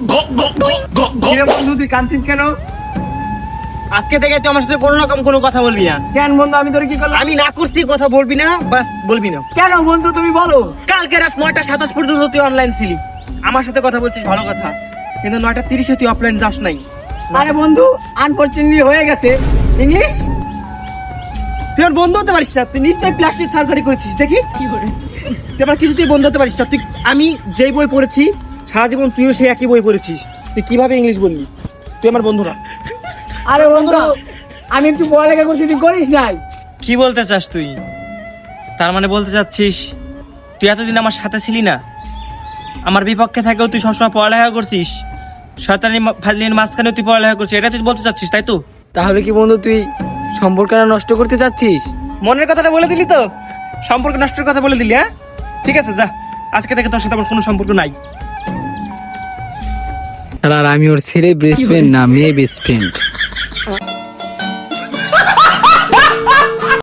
বন্ধু তুই কাঁদছিস কেন? আজকে থেকে তুই আমার সাথে কোনো রকম কোনো কথা বলবি না। কেন বন্ধু আমি তোর কি করলাম? আমি না করছি, কথা বলবি না, বাস বলবি না। কেন বন্ধু তুমি বলো। কালকে রাত 9:27 পর্যন্ত তুই অনলাইন ছিলি, আমার সাথে কথা বলছিস ভালো কথা, কিন্তু 9:30 তুই অফলাইন যাস নাই। আরে বন্ধু আনফরচুনেটলি হয়ে গেছে। ইংলিশ তুই আর বন্ধু হতে পারিস না, তুই নিশ্চয়ই প্লাস্টিক সার্জারি করেছিস। দেখি তুই আমার কিছুতেই বন্ধু হতে পারিস না। তুই, আমি যেই বই পড়েছি সারা জীবন তুইও সেই একই বই পড়েছিস, তুই কিভাবে ইংলিশ বললি? তুই আমার বন্ধু না। আরে বন্ধু আমি একটু পড়ালেখা করছি, তুই করিস নাই। কি বলতে চাস তুই? তার মানে বলতে চাচ্ছিস তুই এতদিন আমার সাথে ছিলি না, আমার বিপক্ষে থাকেও তুই সবসময় পড়ালেখা করছিস, শয়তানি ফাজলির মাঝখানে তুই পড়ালেখা করছিস, এটা তুই বলতে চাচ্ছিস তাই তো? তাহলে কি বন্ধু তুই সম্পর্কটা নষ্ট করতে চাচ্ছিস? মনের কথাটা বলে দিলি তো, সম্পর্ক নষ্টের কথা বলে দিলি। হ্যাঁ ঠিক আছে, যা, আজকে থেকে তোর সাথে আমার কোনো সম্পর্ক নাই। আর আমি ওর ছেলে বেস্ট ফ্রেন্ড না, মেয়ে বেস্ট ফ্রেন্ড।